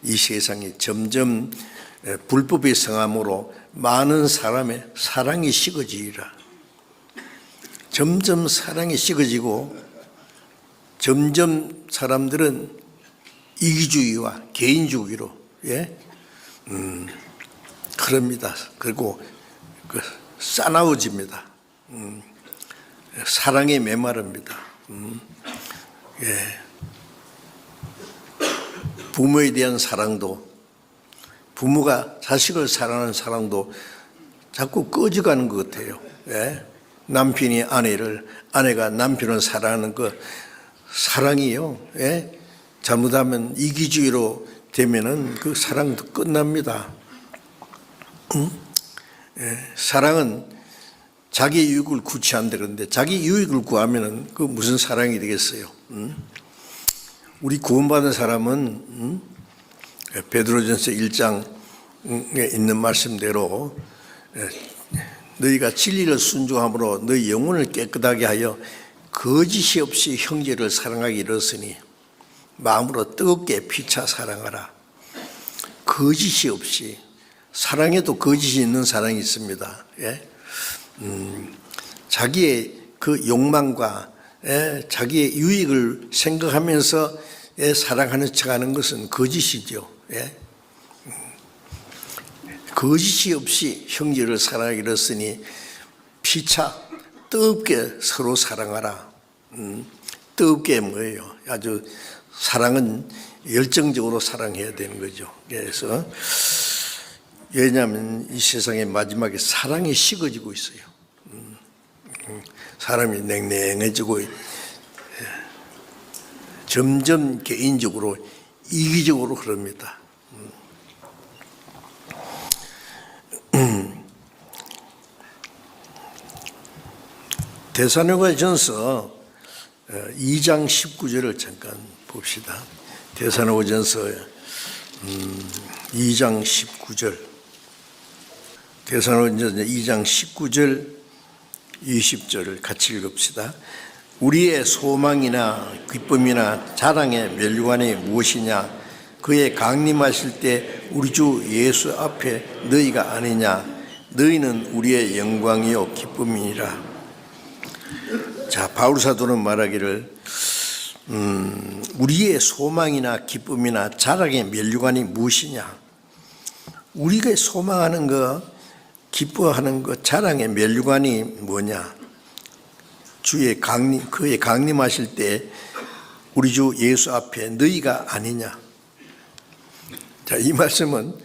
이 세상이 점점 불법의 성함으로 많은 사람의 사랑이 식어지리라. 점점 사랑이 식어지고 점점 사람들은 이기주의와 개인주의로 그럽니다. 그리고 싸나워집니다. 사랑에 메마릅니다. 부모에 대한 사랑도, 부모가 자식을 사랑하는 사랑도 자꾸 꺼져가는 것 같아요. 남편이 아내를, 아내가 남편을 사랑하는 그 사랑이요. 잘못하면 이기주의로 되면은 그 사랑도 끝납니다. 사랑은 자기 유익을 구취한다 그러는데 자기 유익을 구하면은 그 무슨 사랑이 되겠어요? 우리 구원받은 사람은 베드로전서 1장에 있는 말씀대로 너희가 진리를 순종함으로 너희 영혼을 깨끗하게 하여 거짓이 없이 형제를 사랑하기 이르렀으니 마음으로 뜨겁게 피차 사랑하라. 거짓이 없이. 사랑에도 거짓이 있는 사랑이 있습니다. 자기의 그 욕망과 자기의 유익을 생각하면서 사랑하는 척하는 것은 거짓이죠. 거짓이 없이 형제를 사랑하기 이르렀으니 피차 뜨겁게 서로 사랑하라. 뜨겁게 뭐예요? 아주 사랑은 열정적으로 사랑해야 되는 거죠. 그래서 왜냐하면 이 세상의 마지막에 사랑이 식어지고 있어요. 사람이 냉랭해지고 점점 개인적으로 이기적으로 그럽니다. 데살로니가전서 2장 19절을 잠깐 봅시다. 데살로니가전서 2장 19절. 데살로니가전서 2장 19절 20절을 같이 읽읍시다. 우리의 소망이나 기쁨이나 자랑의 멸류관이 무엇이냐? 그의 강림하실 때 우리 주 예수 앞에 너희가 아니냐? 너희는 우리의 영광이요 기쁨이니라. 자, 바울 사도는 말하기를 우리의 소망이나 기쁨이나 자랑의 멸류관이 무엇이냐? 우리가 소망하는 것, 기뻐하는 것, 자랑의 멸류관이 뭐냐? 주의 강림, 그의 강림하실 때 우리 주 예수 앞에 너희가 아니냐? 자, 이 말씀은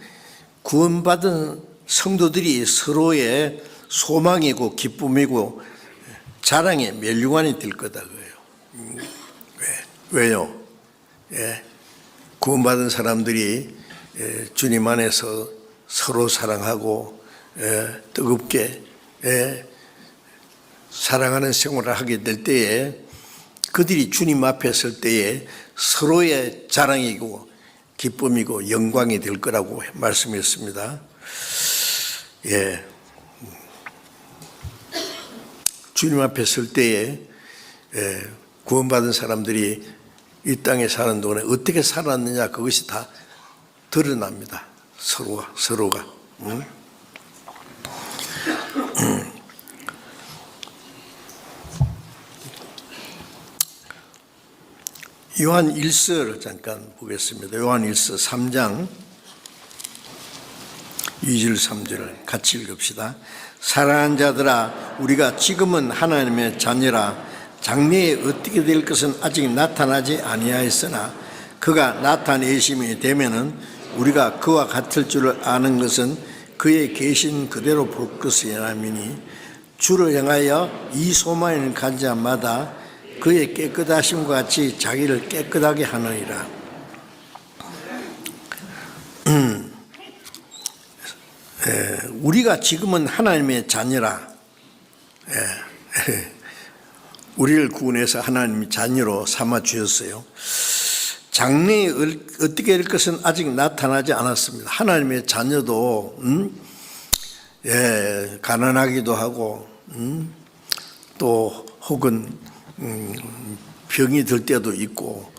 구원받은 성도들이 서로의 소망이고 기쁨이고 자랑의 멸류관이 될 거다 그래요. 왜요? 구원받은 사람들이 주님 안에서 서로 사랑하고 뜨겁게 사랑하는 생활을 하게 될 때에 그들이 주님 앞에 설 때에 서로의 자랑이고 기쁨이고 영광이 될 거라고 말씀했습니다. 주님 앞에 설 때에 구원받은 사람들이 이 땅에 사는 동안에 어떻게 살았느냐 그것이 다 드러납니다. 서로가. 요한 1서를 잠깐 보겠습니다. 요한 1서 3장 2절 3절을 같이 읽읍시다. 사랑하는 자들아, 우리가 지금은 하나님의 자녀라. 장래에 어떻게 될 것은 아직 나타나지 아니하였으나 그가 나타내심이 되면은 우리가 그와 같을 줄을 아는 것은 그의 계신 그대로 볼 것이라미니 주를 향하여 이 소망을 가진 자마다 그의 깨끗하심과 같이 자기를 깨끗하게 하느니라. 우리가 지금은 하나님의 자녀라. 우리를 구원해서 하나님의 자녀로 삼아 주셨어요. 장래에 어떻게 될 것은 아직 나타나지 않았습니다. 하나님의 자녀도 가난하기도 하고 또 혹은 병이 들 때도 있고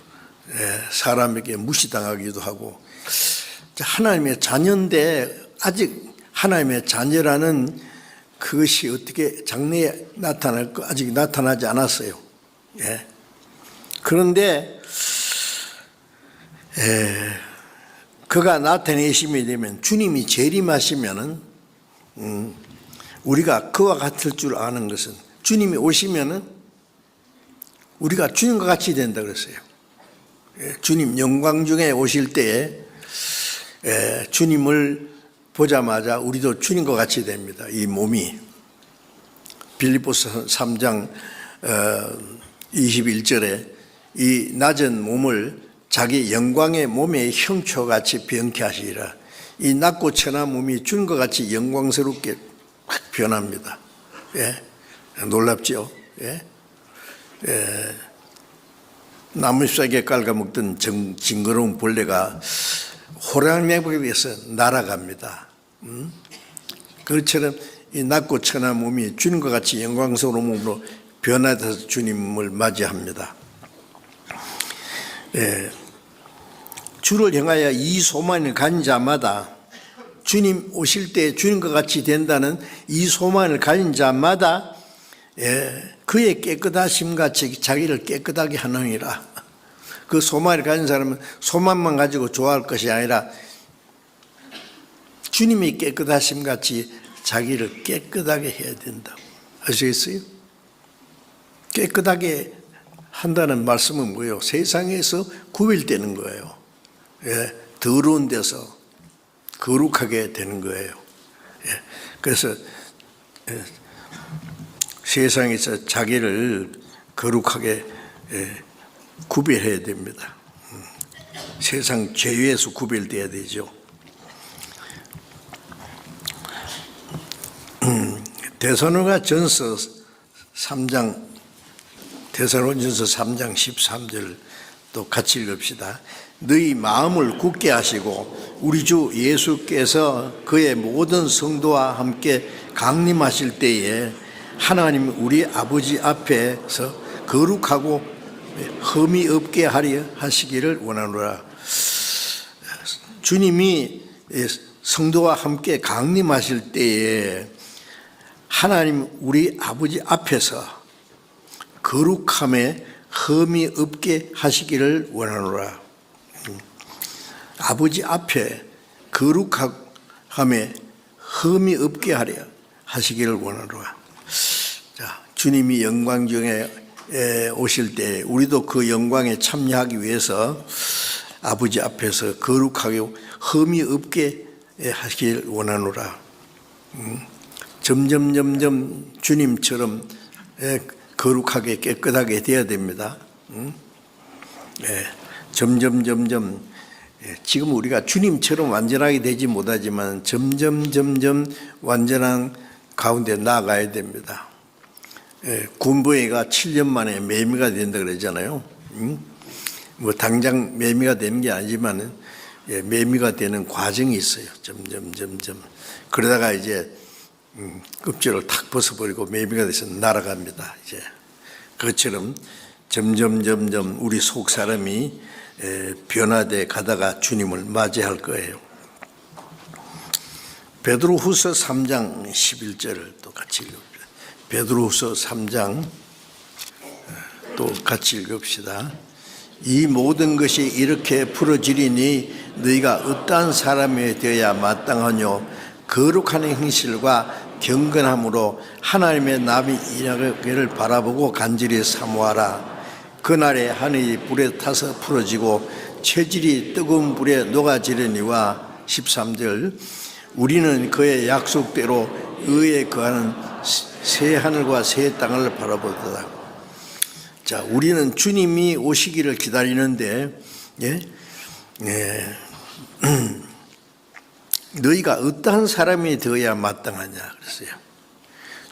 사람에게 무시당하기도 하고 하나님의 자녀인데 아직 하나님의 자녀라는 그것이 어떻게 장래에 나타날까 아직 나타나지 않았어요. 예. 그런데 그가 나타내심이 되면 주님이 재림하시면은 우리가 그와 같을 줄 아는 것은 주님이 오시면은 우리가 주님과 같이 된다 그랬어요. 주님 영광 중에 오실 때에 주님을 보자마자 우리도 주님과 같이 됩니다. 이 몸이 빌립보서 3장 21절에 이 낮은 몸을 자기 영광의 몸의 형체같이 변케 하시리라. 이 낮고 천한 몸이 주님과 같이 영광스럽게 확 변합니다. 예? 놀랍죠? 예? 나무잎사귀에 깔아먹던 징그러운 벌레가 호랑이매복에 의해서 날아갑니다. 그것처럼 이 낮고 천한 몸이 주님과 같이 영광스러운 몸으로 변화돼서 주님을 맞이합니다. 주를 향하여 이 소망을 가진 자마다 주님 오실 때 주님과 같이 된다는 이 소망을 가진 자마다 그의 깨끗하심 같이 자기를 깨끗하게 하느니라. 그 소망을 가진 사람은 소망만 가지고 좋아할 것이 아니라 주님이 깨끗하심 같이 자기를 깨끗하게 해야 된다고. 아시겠어요? 깨끗하게 한다는 말씀은 뭐예요? 세상에서 구별되는 거예요. 더러운 데서 거룩하게 되는 거예요. 그래서 세상에서 자기를 거룩하게 구별해야 됩니다. 세상 죄에서 구별돼야 되죠. 데살로니가전서 3장 13절 또 같이 읽읍시다. 너희 마음을 굳게 하시고 우리 주 예수께서 그의 모든 성도와 함께 강림하실 때에 하나님 우리 아버지 앞에서 거룩하고 흠이 없게 하려 하시기를 원하노라. 주님이 성도와 함께 강림하실 때에 하나님 우리 아버지 앞에서 거룩함에 흠이 없게 하시기를 원하노라. 아버지 앞에 거룩함에 흠이 없게 하려 하시기를 원하노라. 자, 주님이 영광 중에 오실 때 우리도 그 영광에 참여하기 위해서 아버지 앞에서 거룩하게 흠이 없게 하시길 원하노라. 점점 주님처럼 거룩하게 깨끗하게 되어야 됩니다. 점점 지금 우리가 주님처럼 완전하게 되지 못하지만 점점 완전한 가운데 나아가야 됩니다. 군부애가 7년 만에 매미가 된다 그러잖아요. 뭐 당장 매미가 되는 게 아니지만 매미가 되는 과정이 있어요. 점점 그러다가 이제 껍질을 탁 벗어버리고 매미가 돼서 날아갑니다. 이제 그것처럼 점점 우리 속 사람이 변화돼 가다가 주님을 맞이할 거예요. 베드로후서 3장 11절을 또 같이 읽읍시다. 베드로후서 3장 또 같이 읽읍시다. 이 모든 것이 이렇게 풀어지리니 너희가 어떠한 사람이 되어야 마땅하뇨. 거룩한 행실과 경건함으로 하나님의 남이 일하기를 바라보고 간절히 사모하라. 그날에 하늘이 불에 타서 풀어지고 체질이 뜨거운 불에 녹아지려니와 13절 우리는 그의 약속대로 의에 거하는 새 하늘과 새 땅을 바라보도다. 자, 우리는 주님이 오시기를 기다리는데 너희가 어떠한 사람이 되어야 마땅하냐 그랬어요.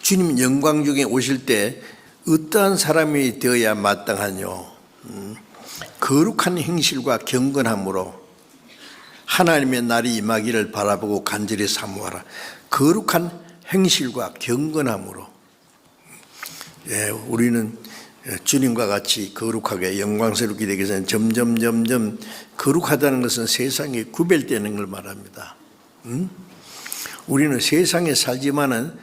주님 영광 중에 오실 때 어떠한 사람이 되어야 마땅하뇨. 거룩한 행실과 경건함으로 하나님의 날이 임하기를 바라보고 간절히 사모하라. 거룩한 행실과 경건함으로. 우리는 주님과 같이 거룩하게 영광스럽게 되기 위해서는 점점 거룩하다는 것은 세상에 구별되는 걸 말합니다. 우리는 세상에 살지만은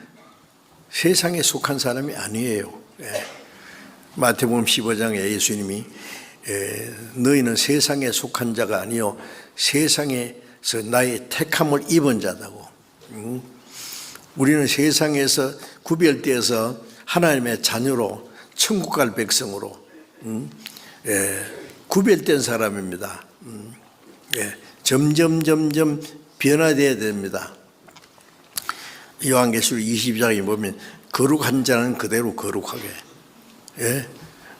세상에 속한 사람이 아니에요. 마태복음 15장에 예수님이 너희는 세상에 속한 자가 아니요 세상에서 나의 택함을 입은 자다고. 우리는 세상에서 구별되어서 하나님의 자녀로 천국 갈 백성으로 구별된 사람입니다. 점점 변화되어야 됩니다. 요한계시록 22장에 보면 거룩한 자는 그대로 거룩하게,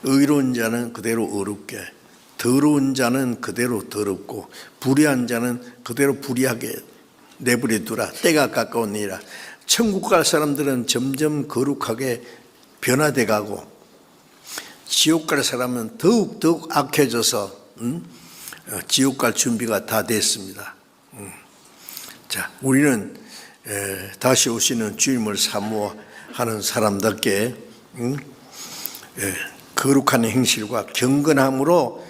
의로운 자는 그대로 의롭게, 더러운 자는 그대로 더럽고 불의한 자는 그대로 불의하게 내버려 두라. 때가 가까우니라. 천국 갈 사람들은 점점 거룩하게 변화돼 가고 지옥 갈 사람은 더욱 악해져서 지옥 갈 준비가 다 됐습니다. 자, 우리는 다시 오시는 주님을 사모하는 사람답게 거룩한 행실과 경건함으로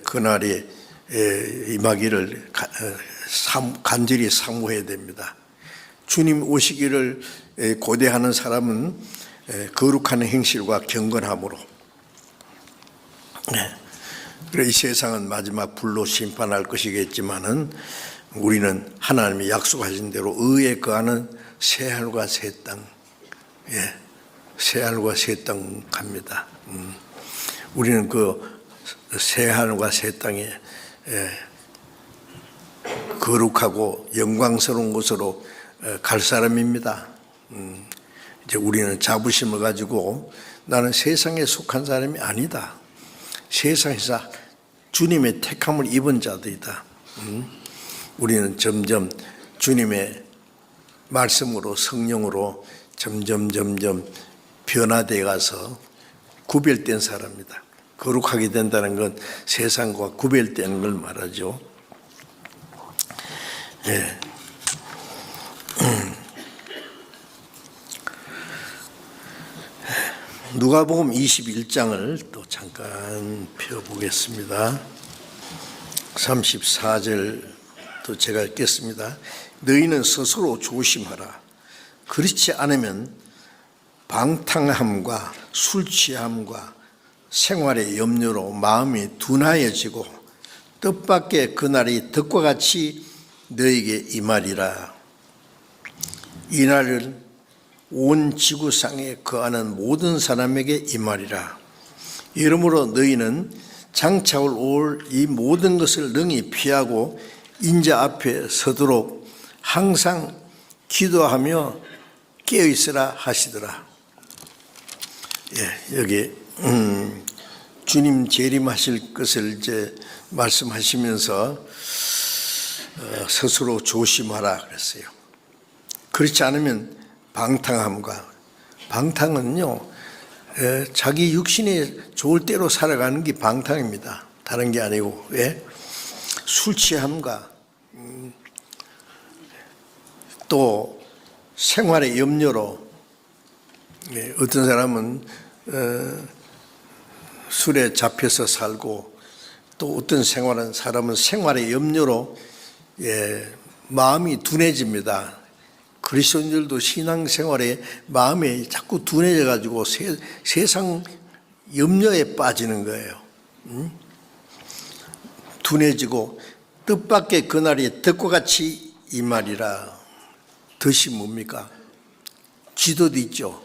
그날이 임하기를 간절히 사모해야 됩니다. 주님 오시기를 고대하는 사람은 거룩한 행실과 경건함으로, 그래 이 세상은 마지막 불로 심판할 것이겠지만은 우리는 하나님이 약속하신 대로 의에 거하는 새하늘과 새 땅, 새하늘과 새 땅 갑니다. 우리는 그 새하늘과 새 땅에 거룩하고 영광스러운 곳으로 갈 사람입니다. 이제 우리는 자부심을 가지고 나는 세상에 속한 사람이 아니다. 세상에서 주님의 택함을 입은 자들이다. 우리는 점점 주님의 말씀으로 성령으로 점점 변화되어 가서 구별된 사람이다. 거룩하게 된다는 건 세상과 구별되는 걸 말하죠. 누가복음 21장을 또 잠깐 펴보겠습니다. 34절 또 제가 읽겠습니다. 너희는 스스로 조심하라. 그렇지 않으면 방탕함과 술 취함과 생활의 염려로 마음이 둔하여지고 뜻밖의 그날이 덕과 같이 너에게 임하리라. 이날을 온 지구상에 거하는 모든 사람에게 임하리라. 이러므로 너희는 장차 올 이 모든 것을 능히 피하고 인자 앞에 서도록 항상 기도하며 깨어있으라 하시더라. 여기 주님 재림하실 것을 이제 말씀하시면서 스스로 조심하라 그랬어요. 그렇지 않으면 방탕은요 자기 육신에 좋을 대로 살아가는 게 방탕입니다. 다른 게 아니고 술 취함과 또 생활의 염려로 어떤 사람은 술에 잡혀서 살고 또 어떤 사람은 생활의 염려로 마음이 둔해집니다. 그리스도인들도 신앙생활에 마음이 자꾸 둔해져 가지고 세상 염려에 빠지는 거예요. 둔해지고 뜻밖의 그날이 덕과 같이 임하리라. 덫이 뭡니까? 기도도 있죠.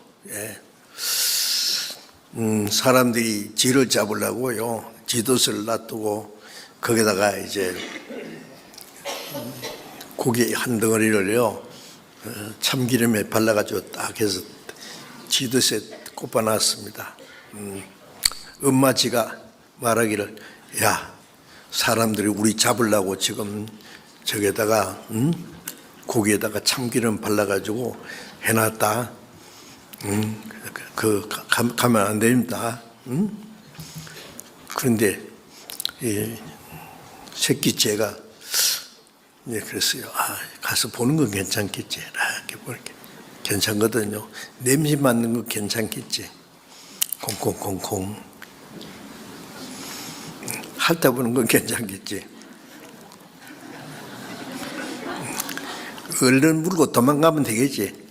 사람들이 쥐를 잡으려고요 쥐덫을 놔두고 거기다가 이제 고기 한 덩어리를요 참기름에 발라가지고 딱 해서 쥐덫에 꼽아놨습니다. 엄마 쥐가 말하기를 야 사람들이 우리 잡으려고 지금 저기에다가 고기에다가 참기름 발라가지고 해놨다. 가면 안 됩니다. 그런데 이 새끼째가 그랬어요. 가서 보는 건 괜찮겠지. 이렇게 보니까 괜찮거든요. 냄새 맡는 거 괜찮겠지. 콩콩콩콩. 핥아보는 건 괜찮겠지. 얼른 물고 도망가면 되겠지.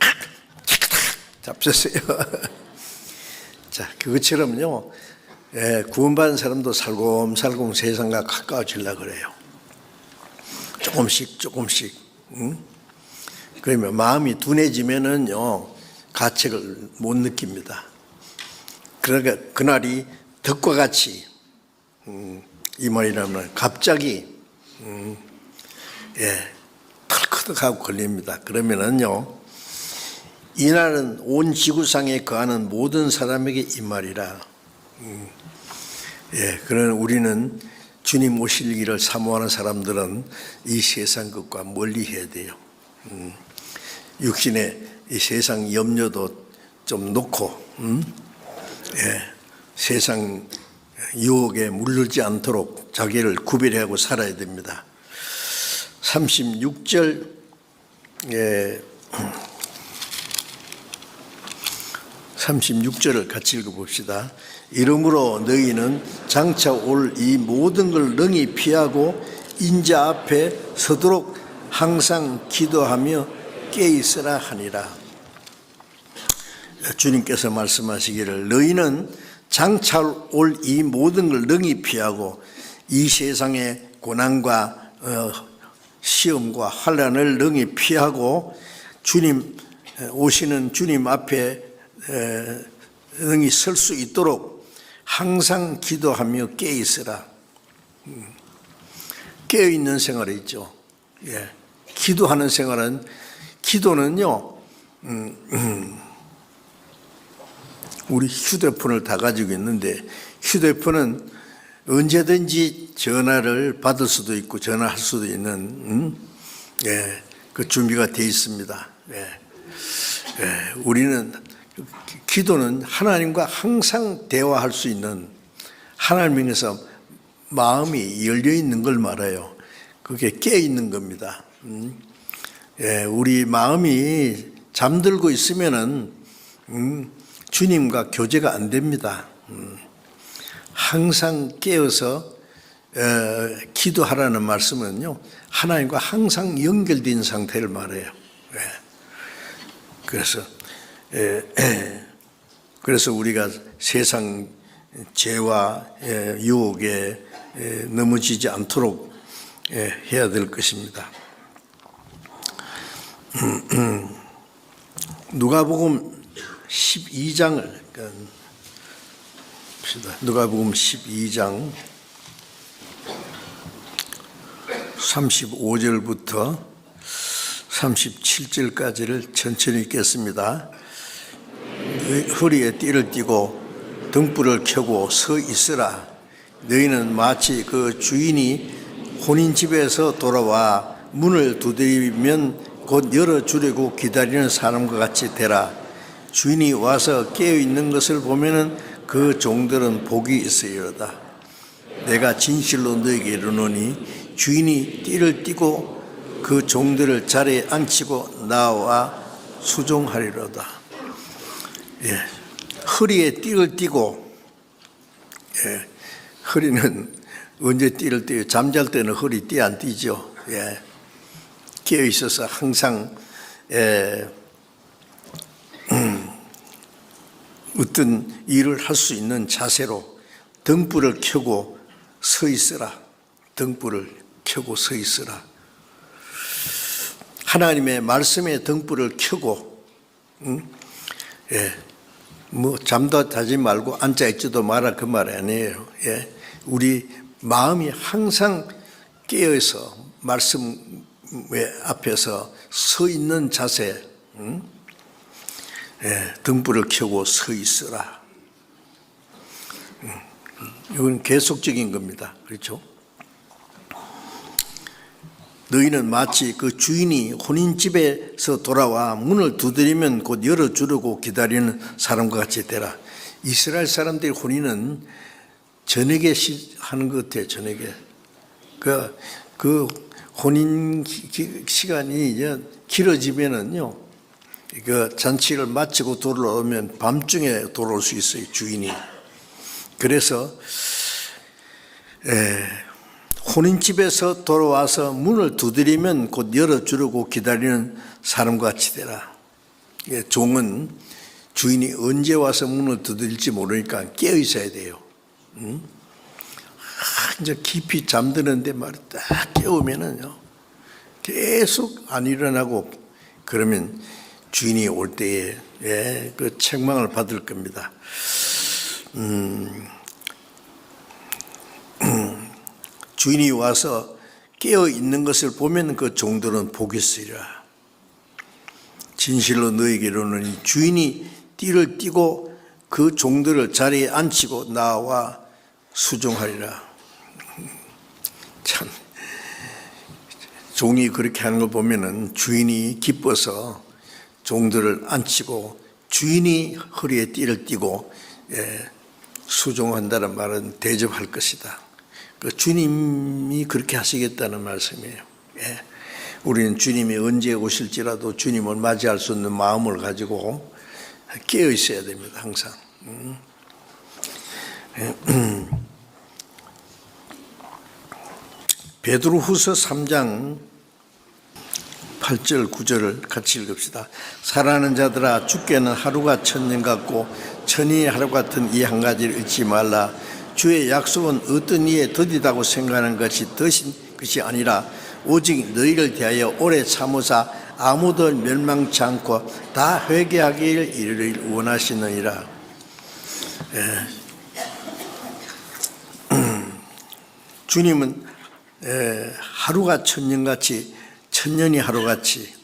잡혔어요. 자, 그것처럼요, 구원받은 사람도 살곰살곰 세상과 가까워지려고 그래요. 조금씩. 그러면 마음이 둔해지면은요, 가책을 못 느낍니다. 그러니까 그날이 덕과 같이, 이 말이라면 갑자기, 털커덕하고 걸립니다. 그러면은요, 이날은 온 지구상에 거하는 모든 사람에게 이 말이라. 그러나 우리는 주님 오실 일을 사모하는 사람들은 이 세상 것과 멀리 해야 돼요. 육신의 이 세상 염려도 좀 놓고, 세상 유혹에 물들지 않도록 자기를 구별하고 살아야 됩니다. 36절, 36절을 같이 읽어봅시다. 이러므로 너희는 장차 올 이 모든 걸 능히 피하고 인자 앞에 서도록 항상 기도하며 깨있으라 하니라. 주님께서 말씀하시기를 너희는 장차 올 이 모든 걸 능히 피하고 이 세상의 고난과 시험과 환난을 능히 피하고 주님 오시는 주님 앞에 능히 설 수 있도록 항상 기도하며 깨있으라. 깨어있는 생활이 있죠. 기도하는 생활은, 기도는요, 우리 휴대폰을 다 가지고 있는데 휴대폰은 언제든지 전화를 받을 수도 있고 전화할 수도 있는 그 준비가 되어 있습니다. 우리는 기도는 하나님과 항상 대화할 수 있는, 하나님에서 마음이 열려 있는 걸 말해요. 그게 깨어 있는 겁니다. 우리 마음이 잠들고 있으면은 주님과 교제가 안 됩니다. 항상 깨어서 기도하라는 말씀은요, 하나님과 항상 연결된 상태를 말해요. 그래서 우리가 세상 죄와 유혹에 넘어지지 않도록 해야 될 것입니다. 누가복음 12장을 봅시다. 누가복음 12장 35절부터 37절까지를 천천히 읽겠습니다. 허리에 띠를 띠고 등불을 켜고 서 있으라. 너희는 마치 그 주인이 혼인집에서 돌아와 문을 두드리면 곧 열어주려고 기다리는 사람과 같이 되라. 주인이 와서 깨어있는 것을 보면은 그 종들은 복이 있으리로다. 내가 진실로 너희에게 이르노니 주인이 띠를 띠고 그 종들을 자리에 앉히고 나와 수종하리로다. 허리에 띠를 띠고, 허리는 언제 띠를 띠요? 잠잘 때는 허리 띠 안 띠죠. 깨어 있어서 항상 어떤 일을 할 수 있는 자세로 등불을 켜고 서 있으라. 등불을 켜고 서 있으라. 하나님의 말씀에 등불을 켜고, 뭐 잠도 자지 말고 앉아 있지도 마라, 그 말 아니에요. 우리 마음이 항상 깨어서 말씀 앞에서 서 있는 자세, 등불을 켜고 서 있으라. 이건 계속적인 겁니다. 그렇죠? 너희는 마치 그 주인이 혼인집에서 돌아와 문을 두드리면 곧 열어주려고 기다리는 사람과 같이 되라. 이스라엘 사람들의 혼인은 저녁에 하는 것 같아요. 저녁에. 그 혼인 시간이 이제 길어지면은요, 그 잔치를 마치고 돌아오면 밤중에 돌아올 수 있어요, 주인이. 그래서 혼인집에서 돌아와서 문을 두드리면 곧 열어주려고 기다리는 사람과 같이 되라. 종은 주인이 언제 와서 문을 두드릴지 모르니까 깨어 있어야 돼요. 이제 깊이 잠드는데 말이야, 딱 깨우면은요, 계속 안 일어나고 그러면 주인이 올 때에 그 책망을 받을 겁니다. 주인이 와서 깨어 있는 것을 보면 그 종들은 복이 있으리라. 진실로 너에게 이르노니 주인이 띠를 띠고 그 종들을 자리에 앉히고 나와 수종하리라. 참, 종이 그렇게 하는 걸 보면은 주인이 기뻐서 종들을 앉히고 주인이 허리에 띠를 띠고 수종한다는 말은 대접할 것이다. 그 주님이 그렇게 하시겠다는 말씀이에요. 우리는 주님이 언제 오실지라도 주님을 맞이할 수 있는 마음을 가지고 깨어 있어야 됩니다, 항상. 베드로후서 3장 8절 9절을 같이 읽읍시다. 사랑하는 자들아, 주께는 하루가 천년 같고 천이 하루 같은 이 한 가지를 잊지 말라. 주의 약속은 어떤 이에 더디다고 생각하는 것이 것이 아니라 오직 너희를 대하여 오래 참으사 아무도 멸망치 않고 다 회개하기를 이르기를 원하시느니라. 주님은 하루가 천년같이, 천년이 하루같이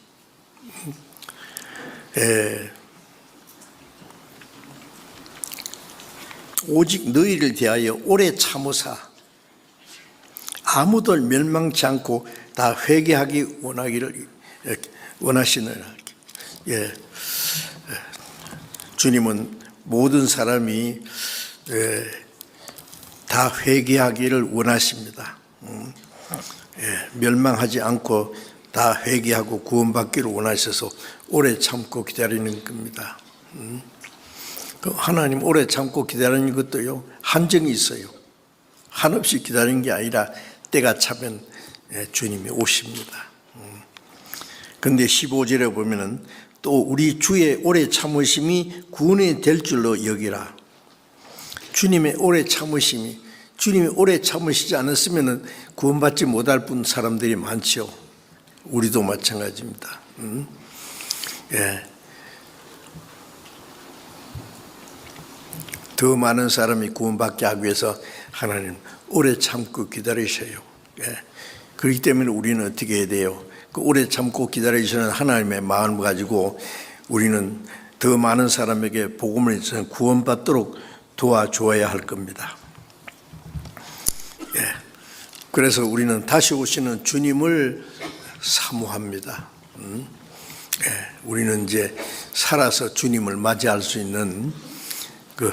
오직 너희를 대하여 오래 참으사 아무도 멸망치 않고 다 회개하기 원하시느라. 주님은 모든 사람이 다 회개하기를 원하십니다. 멸망하지 않고 다 회개하고 구원받기를 원하셔서 오래 참고 기다리는 겁니다. 하나님 오래 참고 기다리는 것도요, 한정이 있어요. 한없이 기다리는 게 아니라 때가 차면 주님이 오십니다. 그런데 15절에 보면은 또 우리 주의 오래 참으심이 구원이 될 줄로 여기라. 주님의 오래 참으심이, 주님이 오래 참으시지 않았으면 구원받지 못할 뿐 사람들이 많죠. 우리도 마찬가지입니다. 더 많은 사람이 구원받게 하기 위해서 하나님 오래 참고 기다리셔요. 그렇기 때문에 우리는 어떻게 해야 돼요? 그 오래 참고 기다리시는 하나님의 마음을 가지고 우리는 더 많은 사람에게 복음을 전해 구원받도록 도와줘야 할 겁니다. 그래서 우리는 다시 오시는 주님을 사모합니다. 우리는 이제 살아서 주님을 맞이할 수 있는 그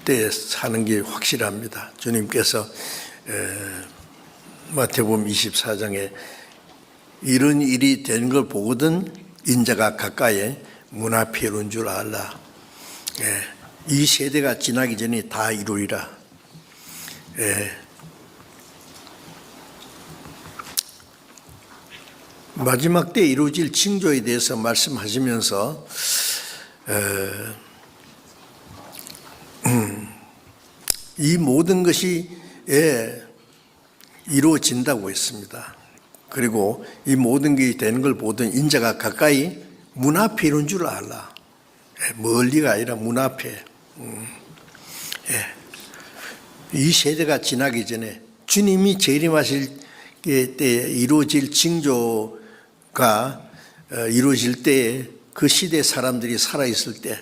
때에 사는 게 확실합니다. 주님께서 마태복음 24장에 이런 일이 된 걸 보거든 인자가 가까이 문 앞에 이룬 줄 알라. 이 세대가 지나기 전에 다 이루리라. 마지막 때 이루어질 징조에 대해서 말씀하시면서 이 모든 것이 이루어진다고 했습니다. 그리고 이 모든 게 되는 걸 보던 인자가 가까이 문 앞에 이룬 줄 알라. 멀리가 아니라 문 앞에. 이 세대가 지나기 전에 주님이 재림하실 때에 이루어질 징조가 이루어질 때에 그 시대 사람들이 살아있을 때,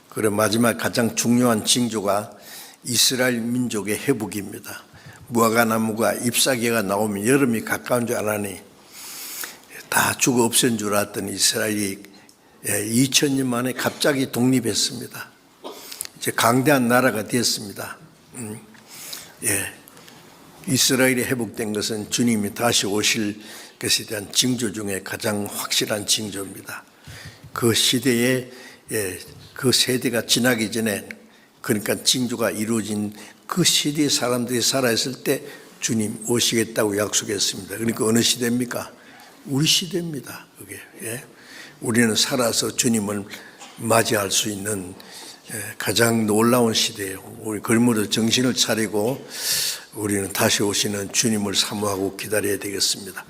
그리고 마지막 가장 중요한 징조가 이스라엘 민족의 회복입니다. 무화과나무가 잎사귀가 나오면 여름이 가까운 줄 알았니? 다 죽어 없앤 줄 알았더니 이스라엘이 2000년 만에 갑자기 독립했습니다. 이제 강대한 나라가 되었습니다. 이스라엘이 회복된 것은 주님이 다시 오실 것에 대한 징조 중에 가장 확실한 징조입니다. 그 시대에 그 세대가 지나기 전에, 그러니까 징조가 이루어진 그 시대의 사람들이 살아있을 때 주님 오시겠다고 약속했습니다. 그러니까 어느 시대입니까? 우리 시대입니다. 그게. 우리는 살아서 주님을 맞이할 수 있는 가장 놀라운 시대예요. 우리 그러므로 정신을 차리고 우리는 다시 오시는 주님을 사모하고 기다려야 되겠습니다.